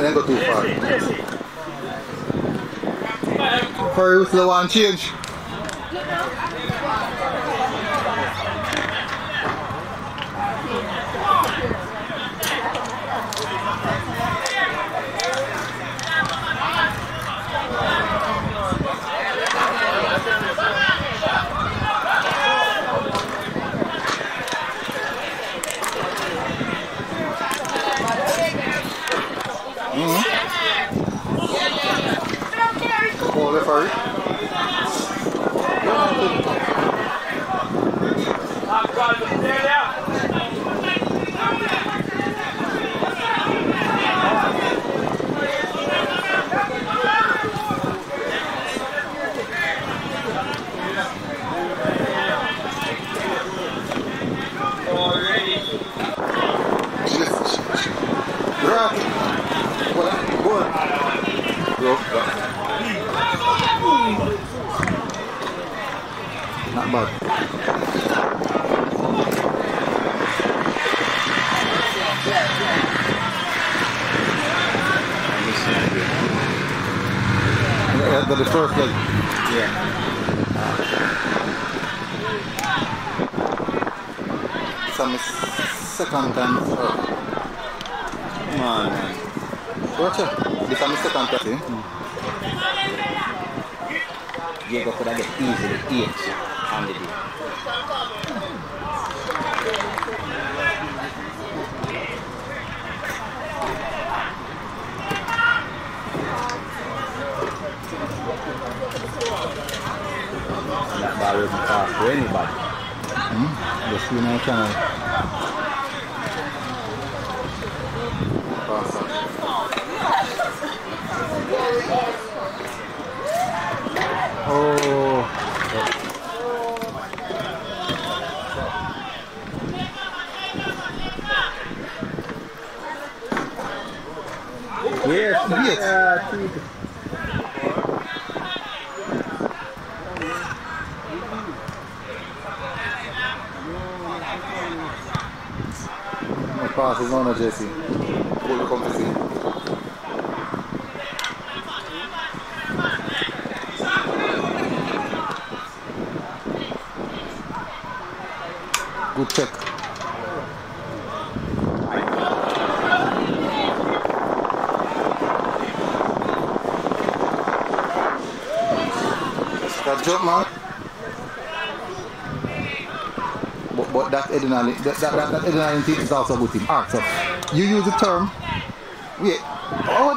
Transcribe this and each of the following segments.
didn't go too far. For you, the one change. Oh, left for it. Not bad. Yeah, the first leg. Yeah. Some second time. Come on, man. What's up? This is my second time. Diego could have get easily 8 on the day. That ball wasn't fast for anybody. Just see my channel. Oh. Yes, yes. My pass is on, Jesse. We'll come to see. Good check. That jump, man. But that adrenaline, that adrenaline thing is also a good thing. Alright, so you use the term. Wait. Oh,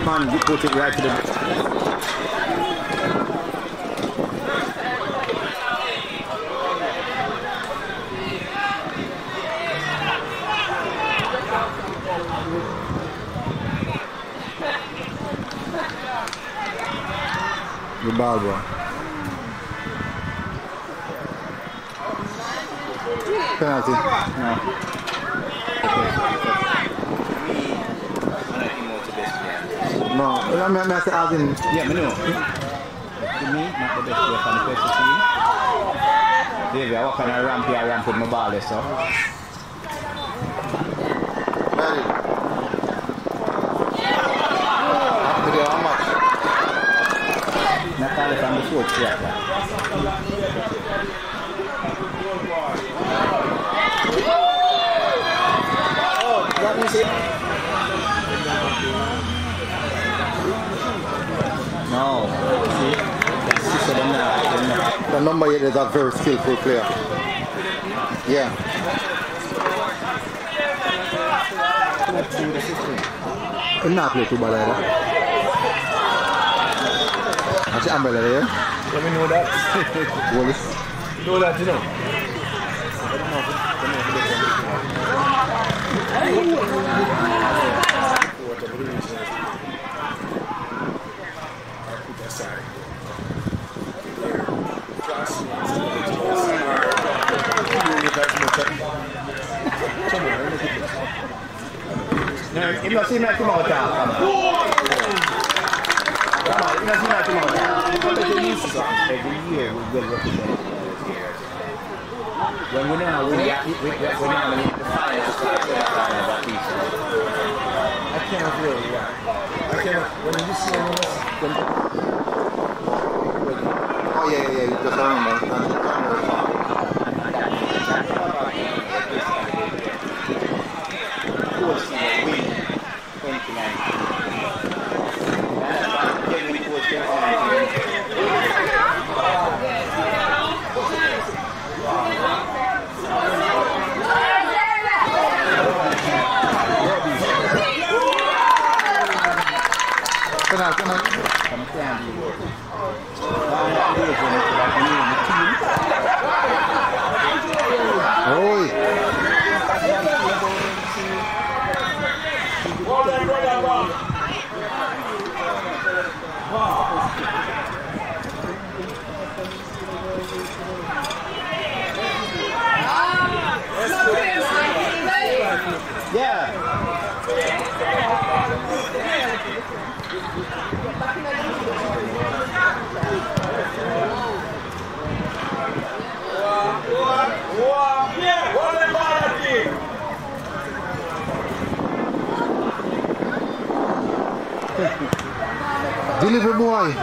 Man, you put it right to the ball, bro. Penalty. No. No, I say as in... Yeah, I know. To me, not the best player from the first team. David, I walk on a ramp here, I ramp with my ball there, so. Not all from the fourth quarter. Oh, what is it? No, see, the number 8 is a very skillful player. Yeah. He's not play too bad either. That's the umbrella there. Let me know that. Wallace. You know that, you know. I don't know. Him not seem like him out there. Come on, him not seem like him out there. Every year we will represent. When we know when the fire starts that piece. I can't really, I can't, when you see when oh yeah, you just remember. Delivery boy.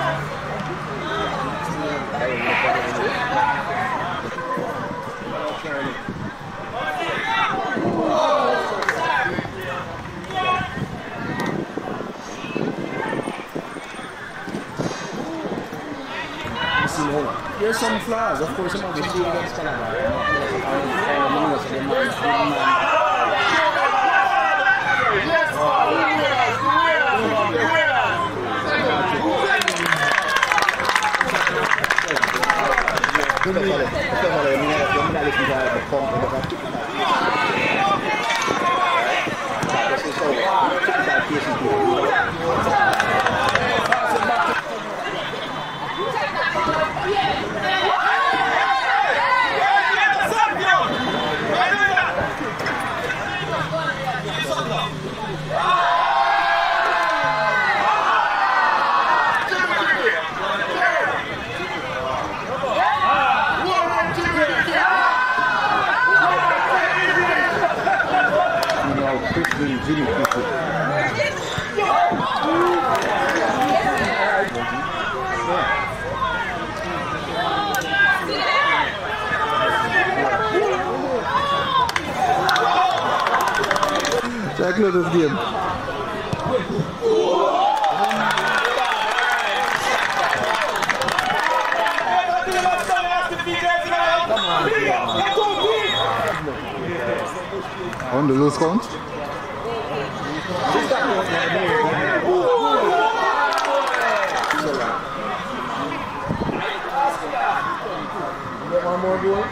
There's some flaws, of course, some of the shooting against Canada. Check out this game. On the loose count. One more goal.